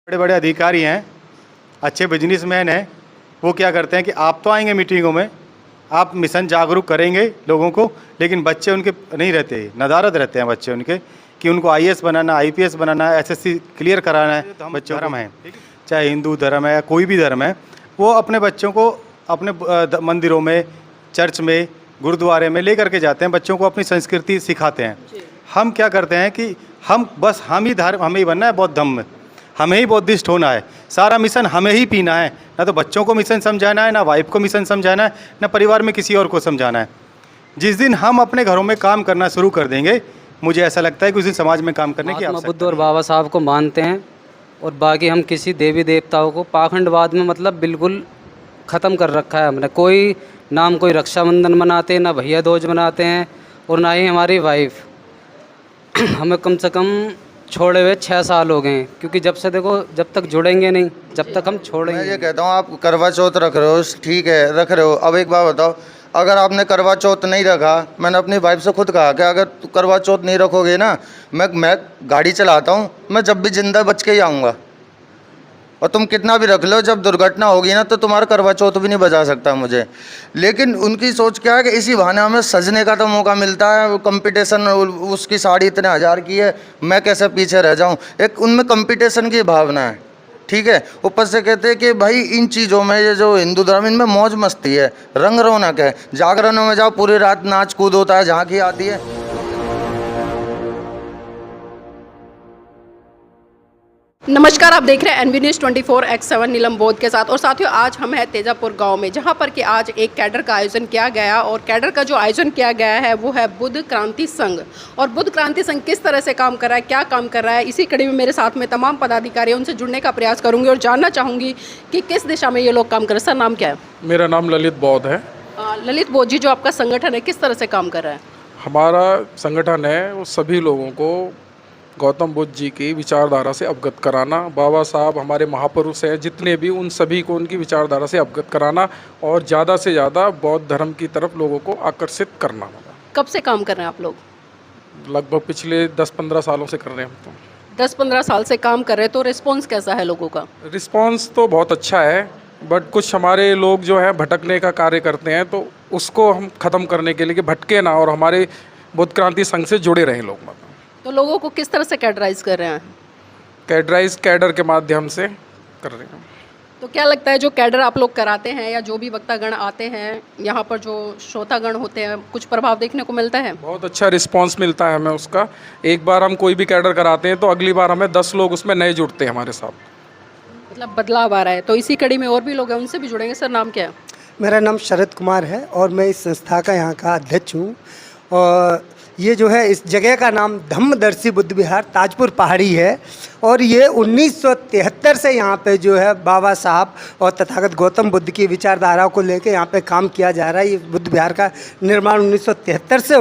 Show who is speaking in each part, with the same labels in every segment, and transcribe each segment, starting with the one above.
Speaker 1: बड़े बड़े अधिकारी हैं, अच्छे बिजनेसमैन हैं, वो क्या करते हैं कि आप तो आएंगे मीटिंगों में, आप मिशन जागरूक करेंगे लोगों को, लेकिन बच्चे उनके नहीं रहते, नदारद रहते हैं बच्चे उनके कि उनको आईएएस बनाना, आईपीएस बनाना है, एसएससी क्लियर कराना है। तो हम बच्चों धर्म है, चाहे हिंदू धर्म है या कोई भी धर्म है, वो अपने बच्चों को अपने मंदिरों में, चर्च में, गुरुद्वारे में ले करके जाते हैं, बच्चों को अपनी संस्कृति सिखाते हैं। हम क्या करते हैं कि हम ही धर्म, हमें ही बनना है बौद्ध धर्म में, हमें ही बौद्धिस्ट होना है, सारा मिशन हमें ही पीना है, ना तो बच्चों को मिशन समझाना है, ना वाइफ को मिशन समझाना है, ना परिवार में किसी और को समझाना है। जिस दिन हम अपने घरों में काम करना शुरू कर देंगे, मुझे ऐसा लगता है कि उस दिन समाज में काम करने की आवश्यकता
Speaker 2: बुद्ध और बाबा साहब को मानते हैं, और बाकी हम किसी देवी देवताओं को पाखंडवाद में मतलब बिल्कुल ख़त्म कर रखा है हमने। कोई नाम कोई रक्षाबंधन मनाते हैं, ना भैया दूज मनाते हैं, और ना ही हमारी वाइफ। हमें कम से कम छोड़े हुए 6 साल हो गए हैं, क्योंकि जब से देखो, जब तक जुड़ेंगे नहीं, जब तक हम छोड़ेंगे।
Speaker 3: मैं ये कहता हूँ, आप करवा चौथ रख रहे हो, ठीक है रख रहे हो। अब एक बात बताओ, अगर आपने करवा चौथ नहीं रखा, मैंने अपनी वाइफ से खुद कहा कि अगर तू करवा चौथ नहीं रखोगे ना, मैं गाड़ी चलाता हूँ, मैं जब भी जिंदा बच के ही आऊँगा, और तुम कितना भी रख लो, जब दुर्घटना होगी ना तो तुम्हारा करवा चौथ भी नहीं बचा सकता मुझे। लेकिन उनकी सोच क्या है कि इसी बहाने हमें सजने का तो मौका मिलता है। कंपटीशन, उसकी साड़ी इतने हज़ार की है, मैं कैसे पीछे रह जाऊं, एक उनमें कंपटीशन की भावना है, ठीक है। ऊपर से कहते हैं कि भाई इन चीज़ों में, ये जो हिंदू धर्म, इनमें मौज मस्ती है, रंग रौनक है। जागरणों में जाओ, पूरी रात नाच कूद होता है, झांकी आती है।
Speaker 4: नमस्कार, आप देख रहे हैं एनबी न्यूज़ 24/7 नीलम बोध के साथ। और साथियों, आज हम हैं तेजापुर गांव में, जहां पर कि आज एक कैडर का आयोजन किया गया। और कैडर का जो आयोजन किया गया है वो है बुद्ध क्रांति संघ। और बुद्ध क्रांति संघ किस तरह से काम कर रहा है, क्या काम कर रहा है, इसी कड़ी में मेरे साथ में तमाम पदाधिकारी, उनसे जुड़ने का प्रयास करूँगी और जानना चाहूँगी कि किस दिशा में ये लोग काम कर रहे हैं। सर, नाम क्या है?
Speaker 5: मेरा नाम ललित बौद्ध है।
Speaker 4: ललित बौद्ध जी, जो आपका संगठन है किस तरह से काम कर रहा है?
Speaker 5: हमारा संगठन है वो सभी लोगों को गौतम बुद्ध जी की विचारधारा से अवगत कराना, बाबा साहब हमारे महापुरुष हैं जितने भी, उन सभी को उनकी विचारधारा से अवगत कराना, और ज़्यादा से ज़्यादा बौद्ध धर्म की तरफ लोगों को आकर्षित करना।
Speaker 4: कब से काम कर रहे हैं आप लोग?
Speaker 5: लगभग पिछले 10-15 सालों से कर रहे हैं हम तो।
Speaker 4: 10-15 साल से काम कर रहे हैं, तो रिस्पॉन्स कैसा है लोगों का?
Speaker 5: रिस्पॉन्स तो बहुत अच्छा है, बट कुछ हमारे लोग जो हैं भटकने का कार्य करते हैं, तो उसको हम ख़त्म करने के लिए कि भटके ना और हमारे बुद्ध क्रांति संघ से जुड़े रहें लोग। मतलब
Speaker 4: तो लोगों को किस तरह से कैडराइज कर रहे हैं?
Speaker 5: कैडर के माध्यम से कर रहे हैं।
Speaker 4: तो क्या लगता है, जो कैडर आप लोग कराते हैं या जो भी वक्तागण आते हैं यहाँ पर, जो श्रोतागण होते हैं, कुछ प्रभाव देखने को मिलता है?
Speaker 5: बहुत अच्छा रिस्पांस मिलता है हमें उसका। एक बार हम कोई भी कैडर कराते हैं तो अगली बार हमें 10 लोग उसमें नए जुड़ते हैं हमारे साथ।
Speaker 4: मतलब बदलाव आ रहा है। तो इसी कड़ी में और भी लोग हैं, उनसे भी जुड़ेंगे। सर, नाम क्या है?
Speaker 6: मेरा नाम शरद कुमार है और मैं इस संस्था का यहाँ का अध्यक्ष हूँ। और ये जो है, इस जगह का नाम धम्मदर्शी बुद्ध विहार ताजपुर पहाड़ी है। और ये 1973 से यहाँ पे जो है बाबा साहब और तथागत गौतम बुद्ध की विचारधारा को लेके यहाँ पे काम किया जा रहा है। ये बुद्ध विहार का निर्माण 1973 से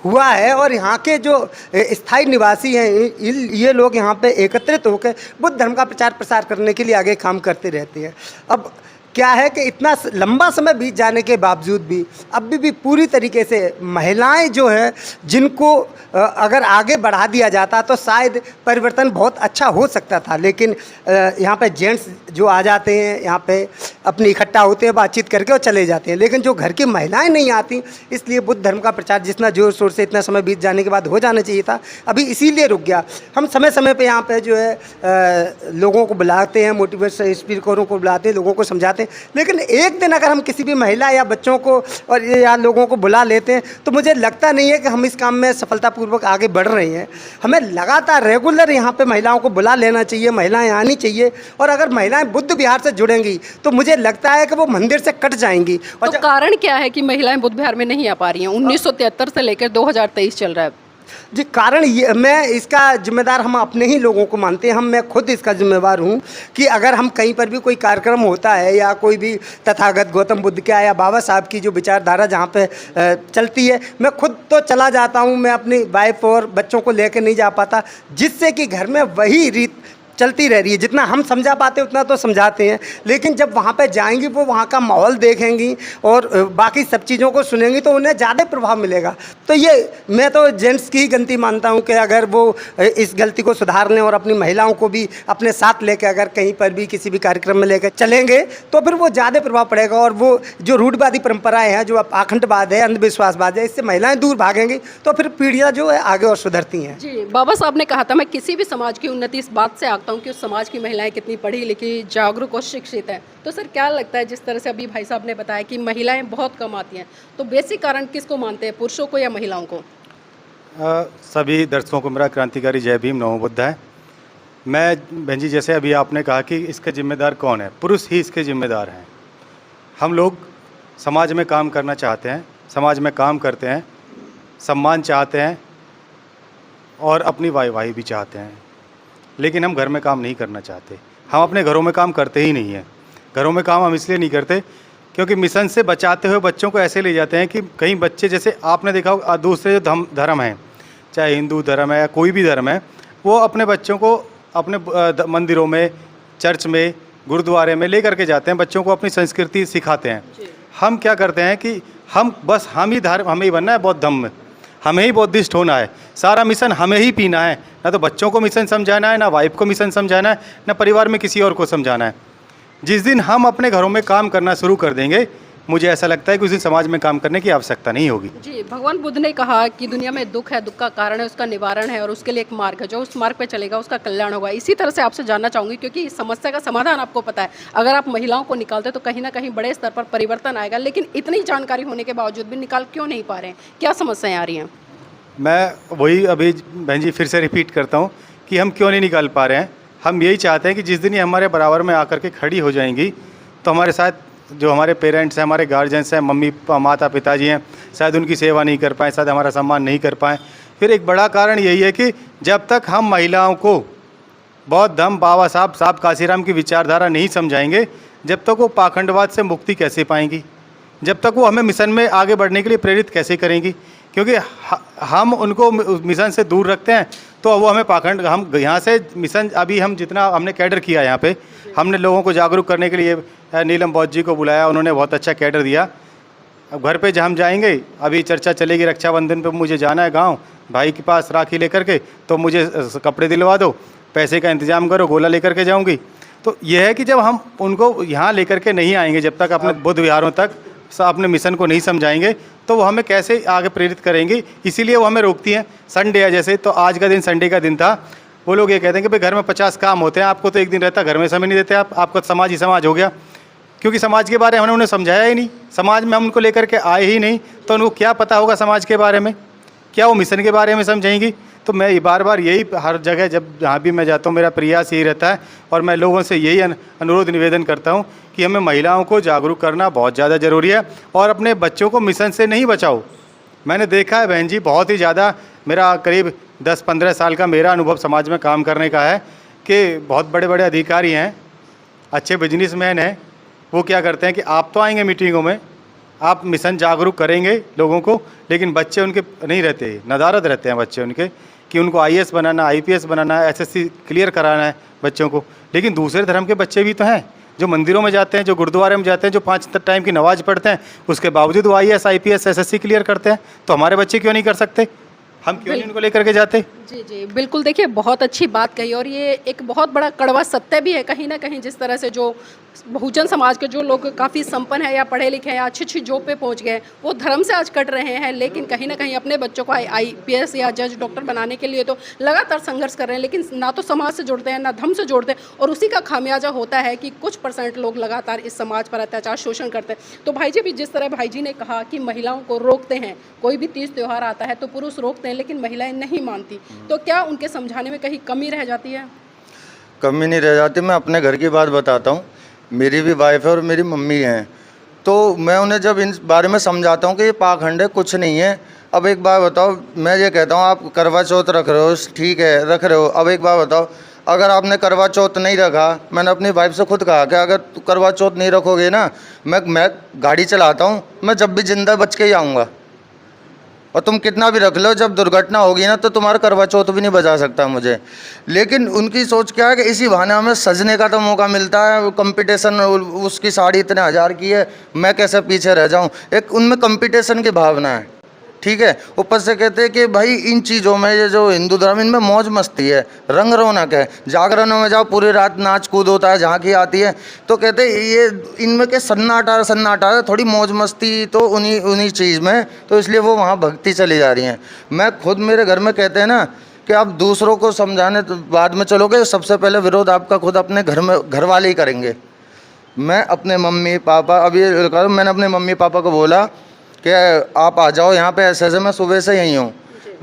Speaker 6: हुआ है। और यहाँ के जो स्थायी निवासी हैं, ये लोग यहाँ पे एकत्रित होकर बुद्ध धर्म का प्रचार प्रसार करने के लिए आगे काम करते रहते हैं। अब क्या है कि इतना लंबा समय बीत जाने के बावजूद भी अभी भी पूरी तरीके से महिलाएं जो हैं, जिनको अगर आगे बढ़ा दिया जाता तो शायद परिवर्तन बहुत अच्छा हो सकता था। लेकिन यहाँ पे जेंट्स जो आ जाते हैं, यहाँ पे अपनी इकट्ठा होते हैं, बातचीत करके और चले जाते हैं। लेकिन जो घर की महिलाएं नहीं आती, इसलिए बुद्ध धर्म का प्रचार जितना जोर शोर से इतना समय बीत जाने के बाद हो जाना चाहिए था, अभी इसीलिए रुक गया। हम समय समय पर यहाँ पर जो है लोगों को बुलाते हैं, मोटिवेशन स्पीकरों को बुलाते हैं, लोगों को समझाते हैं। लेकिन एक दिन अगर हम किसी भी महिला या बच्चों को और या लोगों को बुला लेते हैं, तो मुझे लगता नहीं है कि हम इस काम में सफलतापूर्वक आगे बढ़ रहे हैं। हमें लगातार रेगुलर यहाँ पे महिलाओं को बुला लेना चाहिए, महिलाएं आनी चाहिए। और अगर महिलाएं बुद्ध विहार से जुड़ेंगी तो मुझे लगता है कि वो मंदिर से कट जाएंगी। और
Speaker 4: तो कारण क्या है कि महिलाएं बुद्ध विहार में नहीं आ पा रही हैं? 1973 से लेकर 2023 चल रहा है
Speaker 6: जी। कारण ये, मैं इसका जिम्मेदार हम अपने ही लोगों को मानते हैं। मैं खुद इसका जिम्मेवार हूँ कि अगर हम कहीं पर भी कोई कार्यक्रम होता है या कोई भी तथागत गौतम बुद्ध का या बाबा साहब की जो विचारधारा जहाँ पे चलती है, मैं खुद तो चला जाता हूँ, मैं अपनी वाइफ और बच्चों को लेकर नहीं जा पाता, जिससे कि घर में वही रीत चलती रह रही है। जितना हम समझा पाते हैं उतना तो समझाते हैं, लेकिन जब वहाँ पे जाएंगी, वो वहाँ का माहौल देखेंगी और बाकी सब चीज़ों को सुनेंगी तो उन्हें ज़्यादा प्रभाव मिलेगा। तो ये मैं तो जेंट्स की ही गलती मानता हूँ कि अगर वो इस गलती को सुधार लें और अपनी महिलाओं को भी अपने साथ लेकर अगर कहीं पर भी किसी भी कार्यक्रम में लेकर चलेंगे तो फिर वो ज़्यादा प्रभाव पड़ेगा। और वो जो रूढ़वादी परंपराएं हैं, जो पाखंडवाद है, अंधविश्वासवाद है, इससे महिलाएं दूर भागेंगी तो फिर पीढ़ियाँ जो है आगे और सुधरती हैं।
Speaker 4: जी, बाबा साहब ने कहा था, मैं किसी भी समाज की उन्नति इस बात से आंकता हूँ कि उस समाज की महिलाएं कितनी पढ़ी लिखी, जागरूक और शिक्षित हैं। तो सर क्या लगता है, जिस तरह से अभी भाई साहब ने बताया कि महिलाएं बहुत कम आती हैं, तो बेसिक कारण किसको मानते हैं, पुरुषों को या महिलाओं को?
Speaker 1: सभी दर्शकों को मेरा क्रांतिकारी जय भीम, नमो बुद्ध है। मैं बहन जी, जैसे अभी आपने कहा कि इसका जिम्मेदार कौन है, पुरुष ही इसके जिम्मेदार हैं। हम लोग समाज में काम करना चाहते हैं, समाज में काम करते हैं, सम्मान चाहते हैं और अपनी वाहवाही भी चाहते हैं, लेकिन हम घर में काम नहीं करना चाहते। हम अपने घरों में काम करते ही नहीं हैं। घरों में काम हम इसलिए नहीं करते क्योंकि मिशन से बचाते हुए बच्चों को ऐसे ले जाते हैं कि कहीं बच्चे, जैसे आपने देखा हो दूसरे जो धर्म हैं, चाहे हिंदू धर्म है या कोई भी धर्म है, वो अपने बच्चों को अपने मंदिरों में, चर्च में, गुरुद्वारे में ले करके जाते हैं, बच्चों को अपनी संस्कृति सिखाते हैं। हम क्या करते हैं कि हम ही बनना है बौद्ध धर्म में, हमें ही बौद्धिस्ट होना है, सारा मिशन हमें ही पीना है। ना तो बच्चों को मिशन समझाना है, ना वाइफ को मिशन समझाना है, ना परिवार में किसी और को समझाना है। जिस दिन हम अपने घरों में काम करना शुरू कर देंगे, मुझे ऐसा लगता है कि उस दिन समाज में काम करने की आवश्यकता नहीं होगी।
Speaker 4: जी, भगवान बुद्ध ने कहा कि दुनिया में दुख है, दुख का कारण है, उसका निवारण है और उसके लिए एक मार्ग है, जो उस मार्ग पे चलेगा उसका कल्याण होगा। इसी तरह से आपसे जानना चाहूँगी, क्योंकि इस समस्या का समाधान आपको पता है, अगर आप महिलाओं को निकालते तो कहीं ना कहीं बड़े स्तर पर परिवर्तन आएगा, लेकिन इतनी जानकारी होने के बावजूद भी निकाल क्यों नहीं पा रहे हैं, क्या समस्याएं आ रही हैं?
Speaker 1: मैं वही अभी बहन जी फिर से रिपीट करता हूँ कि हम क्यों नहीं निकाल पा रहे हैं। हम यही चाहते हैं कि जिस दिन ये हमारे बराबर में आकर के खड़ी हो जाएंगी तो हमारे साथ जो हमारे पेरेंट्स हैं, हमारे गार्जियंस हैं, माता पिताजी हैं, शायद उनकी सेवा नहीं कर पाएँ, शायद हमारा सम्मान नहीं कर पाएँ। फिर एक बड़ा कारण यही है कि जब तक हम महिलाओं को बौद्ध धम्म, बाबा साहब काशीराम की विचारधारा नहीं समझाएंगे, जब तक वो पाखंडवाद से मुक्ति कैसे पाएंगी, जब तक वो हमें मिशन में आगे बढ़ने के लिए प्रेरित कैसे करेंगी। क्योंकि हम उनको मिशन से दूर रखते हैं तो वो हमें पाखंड, हम यहाँ से मिशन, अभी हम जितना हमने कैडर किया यहाँ पे, हमने लोगों को जागरूक करने के लिए नीलम बौद्ध जी को बुलाया, उन्होंने बहुत अच्छा कैडर दिया। अब घर पे जब हम जाएंगे, अभी चर्चा चलेगी रक्षाबंधन पे मुझे जाना है गांव, भाई के पास राखी लेकर के, तो मुझे कपड़े दिलवा दो, पैसे का इंतजाम करो, गोला लेकर के जाऊँगी। तो यह है कि जब हम उनको यहाँ लेकर के नहीं आएंगे, जब तक अपने बुद्ध विहारों तक अपने मिशन को नहीं समझाएंगे, तो वो हमें कैसे आगे प्रेरित करेंगी। इसीलिए वो हमें रोकती हैं। संडे है जैसे, तो आज का दिन संडे का दिन था, वो लोग ये कहते हैं कि भाई घर में 50 काम होते हैं, आपको तो एक दिन रहता, घर में समय नहीं देते आपका समाज ही समाज हो गया। क्योंकि समाज के बारे में हमने उन्हें समझाया ही नहीं, समाज में हम उनको लेकर के आए ही नहीं, तो उनको क्या पता होगा समाज के बारे में, क्या वो मिशन के बारे में समझेंगी। तो मैं बार बार यही हर जगह जब जहाँ भी मैं जाता हूँ, मेरा प्रयास यही रहता है और मैं लोगों से यही अनुरोध निवेदन करता हूँ कि हमें महिलाओं को जागरूक करना बहुत ज़्यादा ज़रूरी है और अपने बच्चों को मिशन से नहीं बचाओ। मैंने देखा है बहन जी, बहुत ही ज़्यादा, मेरा करीब 10-15 साल का मेरा अनुभव समाज में काम करने का है कि बहुत बड़े बड़े अधिकारी हैं, अच्छे बिजनेसमैन हैं, वो क्या करते हैं कि आप तो आएंगे मीटिंगों में, आप मिशन जागरूक करेंगे लोगों को, लेकिन बच्चे उनके नहीं रहते, नदारद रहते हैं बच्चे उनके कि उनको IAS बनाना, IPS बनाना है, SSC क्लियर कराना है बच्चों को। लेकिन दूसरे धर्म के बच्चे भी तो हैं जो मंदिरों में जाते हैं, जो गुरुद्वारे में जाते हैं, जो 5 टाइम की नमाज पढ़ते हैं, उसके बावजूद वो IAS, IPS, SSC क्लियर करते हैं। तो हमारे बच्चे क्यों नहीं कर सकते? हम क्यों नहीं उनको लेकर के जाते?
Speaker 4: जी जी, बिल्कुल। देखिए, बहुत अच्छी बात कही और ये एक बहुत बड़ा कड़वा सत्य भी है कहीं ना कहीं। जिस तरह से जो बहुजन समाज के जो लोग काफ़ी संपन्न है या पढ़े लिखे हैं या अच्छी अच्छी जॉब पे पहुंच गए, वो धर्म से आज कट रहे हैं, लेकिन कहीं ना कहीं अपने बच्चों को IPS या जज, डॉक्टर बनाने के लिए तो लगातार संघर्ष कर रहे हैं, लेकिन ना तो समाज से जुड़ते हैं ना धर्म से जुड़ते हैं। और उसी का खामियाजा होता है कि कुछ % लोग लगातार इस समाज पर अत्याचार, शोषण करते हैं। तो भाई जी भी, जिस तरह भाई जी ने कहा कि महिलाओं को रोकते हैं, कोई भी तीज त्यौहार आता है तो पुरुष रोकते हैं, लेकिन महिलाएं नहीं मानती, तो क्या उनके समझाने में कहीं कमी रह जाती है?
Speaker 3: कमी नहीं रह जाती। मैं अपने घर की बात बताता हूँ। मेरी भी वाइफ है और मेरी मम्मी हैं, तो मैं उन्हें जब इन बारे में समझाता हूँ कि ये पाखंड है, कुछ नहीं है। अब एक बात बताओ, मैं ये कहता हूँ आप करवा चौथ रख रहे हो, ठीक है रख रहे हो। अब एक बात बताओ, अगर आपने करवा चौथ नहीं रखा, मैंने अपनी वाइफ से खुद कहा कि अगर तू करवा चौथ नहीं रखोगे ना, मैं गाड़ी चलाता हूँ, मैं जब भी जिंदा बच के ही आऊँगा। और तुम कितना भी रख लो, जब दुर्घटना होगी ना तो तुम्हारा करवा चौथ भी नहीं बचा सकता मुझे। लेकिन उनकी सोच क्या है कि इसी बहाने हमें सजने का तो मौका मिलता है। कंपटीशन, उसकी साड़ी इतने हज़ार की है, मैं कैसे पीछे रह जाऊं, एक उनमें कंपटीशन की भावना है, ठीक है। ऊपर से कहते हैं कि भाई इन चीज़ों में, ये जो हिंदू धर्म, इनमें मौज मस्ती है, रंग रौनक है। जागरणों में जाओ, पूरी रात नाच कूद होता है, झांकी आती है, तो कहते हैं ये इनमें के सन्नाटा सन्नाटा है, थोड़ी मौज मस्ती तो उन्हीं चीज़ में, तो इसलिए वो वहाँ भक्ति चली जा रही है। मैं खुद, मेरे घर में कहते हैं ना कि आप दूसरों को समझाने तो बाद में चलोगे, सबसे पहले विरोध आपका खुद अपने घर में, घर वाले ही करेंगे। मैं अपने मम्मी पापा, अभी मैंने अपने मम्मी पापा को बोला कि आप आ जाओ यहाँ पे, ऐसे मैं सुबह से यहीं हूँ,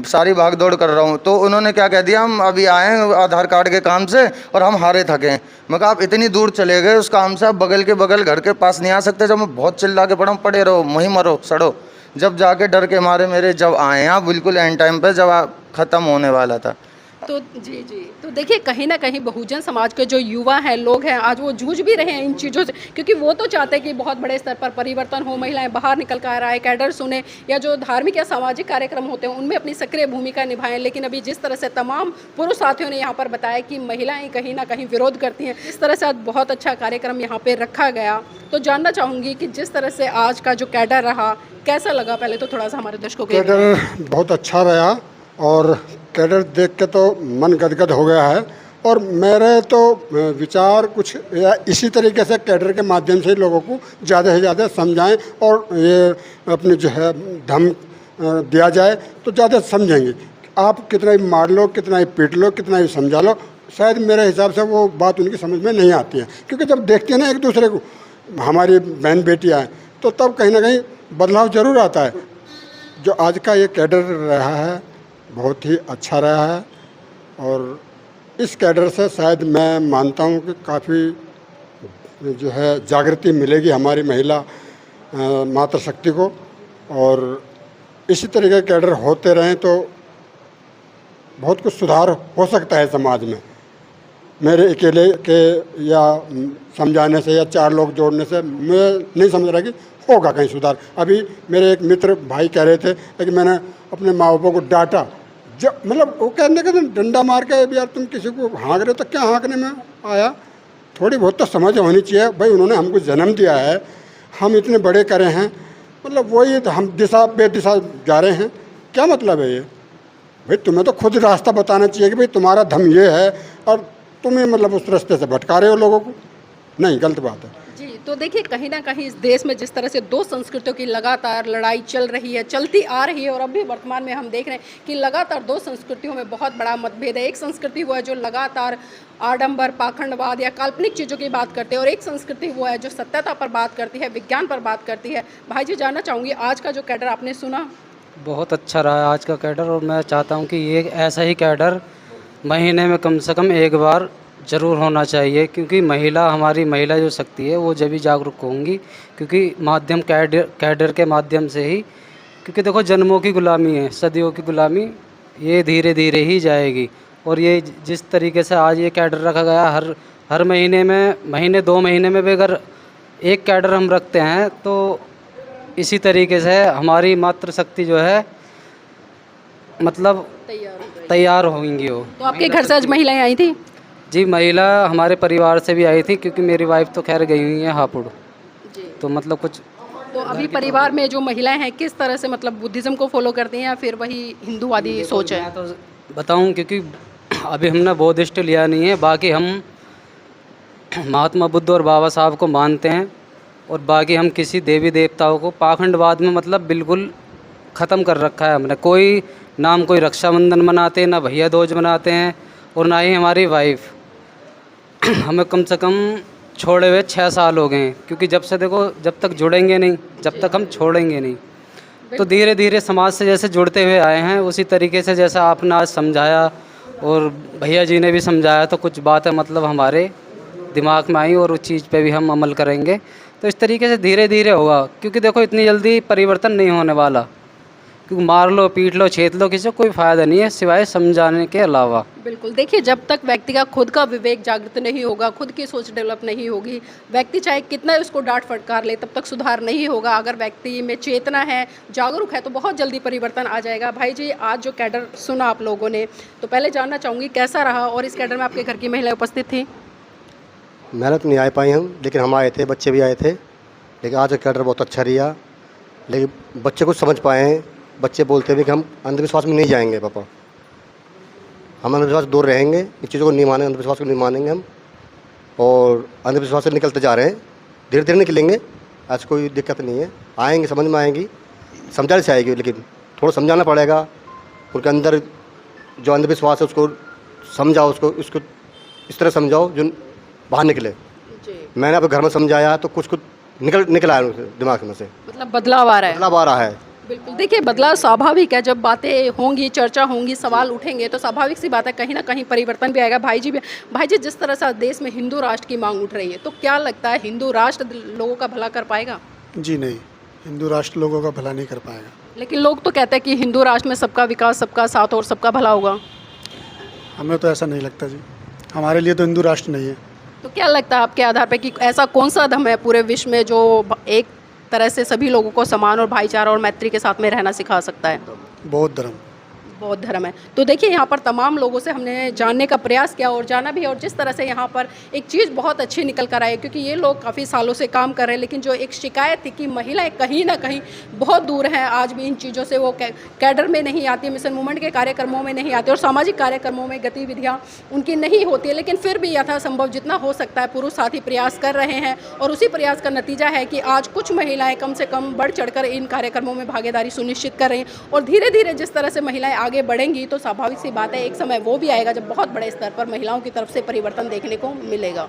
Speaker 3: सारी भाग दौड़ कर रहा हूँ। तो उन्होंने क्या कह दिया, हम अभी आए हैं आधार कार्ड के काम से और हम हारे थके हैं। मैं कहा आप इतनी दूर चले गए उस काम से, आप बगल के बगल घर के पास नहीं आ सकते? जब मैं बहुत चिल्ला के पड़े रहो, वहीं मरो सड़ो। जब जाके डर के मारे मेरे जब आए हैं, बिल्कुल एंड टाइम पर, जब ख़त्म होने वाला था।
Speaker 4: तो जी जी, तो देखिए कहीं ना कहीं बहुजन समाज के जो युवा हैं, लोग हैं, आज वो जूझ भी रहे हैं इन चीज़ों से, क्योंकि वो तो चाहते हैं कि बहुत बड़े स्तर पर परिवर्तन हो, महिलाएं बाहर निकल कर आए, कैडर सुने, या जो धार्मिक या सामाजिक कार्यक्रम होते हैं उनमें अपनी सक्रिय भूमिका निभाएं। लेकिन अभी जिस तरह से तमाम पुरुष साथियों ने यहाँ पर बताया कि महिलाएं कहीं ना कहीं विरोध करती हैं, इस तरह से आज बहुत अच्छा कार्यक्रम यहाँ पर रखा गया। तो जानना चाहूँगी कि जिस तरह से आज का जो कैडर रहा, कैसा लगा? पहले तो थोड़ा सा हमारे दर्शकों के
Speaker 7: कैडर बहुत अच्छा रहा और कैडर देख के तो मन गदगद हो गया है। और मेरे तो विचार कुछ या इसी तरीके से कैडर के माध्यम से लोगों को ज़्यादा से ज़्यादा समझाएं और ये अपनी जो है धम दिया जाए तो ज़्यादा समझेंगे। आप कितना ही मार लो, कितना ही पीट लो, कितना ही समझा लो, शायद मेरे हिसाब से वो बात उनकी समझ में नहीं आती है। क्योंकि जब देखते हैं ना एक दूसरे को, हमारी बहन बेटियाँ हैं, तो तब कहीं ना कहीं बदलाव ज़रूर आता है। जो आज का ये कैडर रहा है बहुत ही अच्छा रहा है और इस कैडर से शायद मैं मानता हूँ कि काफ़ी जो है जागृति मिलेगी हमारी महिला मातृशक्ति को। और इसी तरीके के कैडर होते रहें तो बहुत कुछ सुधार हो सकता है समाज में। मेरे अकेले के या समझाने से या चार लोग जोड़ने से मैं नहीं समझ रहा कि होगा कहीं सुधार। अभी मेरे एक मित्र भाई कह रहे थे कि मैंने अपने माँ बापों को डांटा, जब मतलब वो कहने के डंडा मार के यार तुम किसी को हाँक रहे हो, तो क्या हाँकने में आया? थोड़ी बहुत तो समझ होनी चाहिए भाई। उन्होंने हमको जन्म दिया है, हम इतने बड़े करे हैं, मतलब वही हम दिशा बेदिशा जा रहे हैं, क्या मतलब है ये? भाई तुम्हें तो खुद रास्ता बताना चाहिए कि भाई तुम्हारा धम ये है और तुम्हें मतलब उस रास्ते से भटका रहे हो लोगों को। नहीं, गलत बात है
Speaker 4: जी। तो देखिए कहीं ना कहीं इस देश में जिस तरह से दो संस्कृतियों की लगातार लड़ाई चल रही है, चलती आ रही है, और अभी वर्तमान में हम देख रहे हैं कि लगातार दो संस्कृतियों में बहुत बड़ा मतभेद है। एक संस्कृति वो है जो लगातार आडंबर, पाखंडवाद या काल्पनिक चीज़ों की बात करते हैं, और एक संस्कृति वो है जो सत्यता पर बात करती है, विज्ञान पर बात करती है। भाई जी, जानना चाहूँगी आज का जो कैडर आपने सुना?
Speaker 2: बहुत अच्छा रहा आज का कैडर, और मैं चाहता हूँ कि ये ऐसा ही कैडर महीने में कम से कम एक बार ज़रूर होना चाहिए। क्योंकि हमारी महिला जो शक्ति है वो जब भी जागरूक होंगी, क्योंकि माध्यम कैडर के माध्यम से ही, क्योंकि देखो जन्मों की गुलामी है, सदियों की गुलामी, ये धीरे धीरे ही जाएगी। और ये जिस तरीके से आज ये कैडर रखा गया, हर महीने 2 महीने में भी अगर एक कैडर हम रखते हैं तो इसी तरीके से हमारी मातृशक्ति जो है मतलब तैयार होंगी वो।
Speaker 4: तो आपके घर से आज महिलाएं आई थी?
Speaker 2: जी, महिला हमारे परिवार से भी आई थी, क्योंकि मेरी वाइफ तो खैर गई हुई है हापुड़
Speaker 4: जी।
Speaker 2: तो मतलब कुछ।
Speaker 4: तो अभी परिवार में जो महिलाएं हैं किस तरह से मतलब बुद्धिज़्म को फॉलो करती हैं या फिर वही हिंदूवादी सोच है?
Speaker 2: मैं तो बताऊं, क्योंकि अभी हमने बौद्धिस्ट लिया नहीं है, बाकी हम महात्मा बुद्ध और बाबा साहब को मानते हैं, और बाकी हम किसी देवी देवताओं को पाखंडवाद में मतलब बिल्कुल ख़त्म कर रखा है हमने। कोई रक्षाबंधन मनाते, ना भैया दूज मनाते हैं, और ना ही हमारी वाइफ। हमें कम से कम छोड़े हुए 6 साल हो गए हैं, क्योंकि जब से देखो, जब तक जुड़ेंगे नहीं, जब तक हम छोड़ेंगे नहीं, तो धीरे धीरे समाज से जैसे जुड़ते हुए आए हैं, उसी तरीके से जैसा आपने आज समझाया और भैया जी ने भी समझाया, तो कुछ बातें मतलब हमारे दिमाग में आई और उस चीज़ पे भी हम अमल करेंगे। तो इस तरीके से धीरे धीरे होगा, क्योंकि देखो इतनी जल्दी परिवर्तन नहीं होने वाला, क्योंकि मार लो, पीट लो, छेद लो, किसी को कोई फ़ायदा नहीं है सिवाय समझाने के अलावा।
Speaker 4: बिल्कुल, देखिए जब तक व्यक्ति का खुद का विवेक जागृत नहीं होगा, खुद की सोच डेवलप नहीं होगी, व्यक्ति चाहे कितना उसको डांट फटकार ले तब तक सुधार नहीं होगा। अगर व्यक्ति में चेतना है, जागरूक है, तो बहुत जल्दी परिवर्तन आ जाएगा। भाई जी, आज जो कैडर सुना आप लोगों ने, तो पहले जानना चाहूँगी कैसा रहा, और इस कैडर में आपके घर की महिलाएं उपस्थित थी?
Speaker 8: मेहनत नहीं आ पाई हम, लेकिन हम आए थे, बच्चे भी आए थे, लेकिन आज का कैडर बहुत अच्छा रहा। लेकिन बच्चे कुछ समझ पाए हैं। बच्चे बोलते हैं कि हम अंधविश्वास में नहीं जाएंगे पापा, हम अंधविश्वास दूर रहेंगे, इस चीज़ों को नहीं मानेंगे, अंधविश्वास को नहीं मानेंगे हम, और अंधविश्वास से निकलते जा रहे हैं, धीरे धीरे निकलेंगे, आज कोई दिक्कत नहीं है, आएंगे, समझ में आएंगी, समझाने से आएगी, लेकिन थोड़ा समझाना पड़ेगा। उनके अंदर जो अंधविश्वास है उसको समझाओ, उसको इस तरह समझाओ जो बाहर निकले। मैंने अपने घर में समझाया तो कुछ निकल आया उनके दिमाग में से,
Speaker 4: मतलब बदलाव आ रहा है।
Speaker 8: बदलाव आ रहा है।
Speaker 4: बिल्कुल, देखिए बदलाव स्वाभाविक है। जब बातें होंगी, चर्चा होंगी, सवाल उठेंगे तो स्वाभाविक सी बात है कहीं ना कहीं परिवर्तन भी आएगा। भाई जी, जिस तरह से देश में हिंदू राष्ट्र की मांग उठ रही है, तो क्या लगता है हिंदू राष्ट्र लोगों का भला कर पाएगा?
Speaker 9: जी नहीं, हिंदू राष्ट्र लोगों का भला नहीं कर पाएगा।
Speaker 4: लेकिन लोग तो कहते हैं कि हिंदू राष्ट्र में सबका विकास, सबका साथ और सबका भला होगा।
Speaker 9: हमें तो ऐसा नहीं लगता जी, हमारे लिए तो हिंदू राष्ट्र नहीं है।
Speaker 4: तो क्या लगता है आपके आधार पे कि ऐसा कौन सा धर्म है पूरे विश्व में जो एक तरह से सभी लोगों को समान और भाईचारा और मैत्री के साथ में रहना सिखा सकता है? बौद्ध धर्म है। तो देखिए यहाँ पर तमाम लोगों से हमने जानने का प्रयास किया और जाना भी है, और जिस तरह से यहाँ पर एक चीज़ बहुत अच्छी निकल कर आई, क्योंकि ये लोग काफ़ी सालों से काम कर रहे हैं, लेकिन जो एक शिकायत थी कि महिलाएं कहीं ना कहीं बहुत दूर हैं आज भी इन चीज़ों से, वो कैडर में नहीं आती, मिशन मूवमेंट के कार्यक्रमों में नहीं आती और सामाजिक कार्यक्रमों में गतिविधियाँ उनकी नहीं होती है, लेकिन फिर भी यथासंभव जितना हो सकता है पुरुष साथी प्रयास कर रहे हैं, और उसी प्रयास का नतीजा है कि आज कुछ महिलाएँ कम से कम बढ़ चढ़कर इन कार्यक्रमों में भागीदारी सुनिश्चित कर रही हैं। और धीरे धीरे जिस तरह से महिलाएं आगे बढ़ेंगी तो स्वाभाविक सी बात है एक समय वो भी आएगा जब बहुत बड़े स्तर पर महिलाओं की तरफ से परिवर्तन देखने को मिलेगा।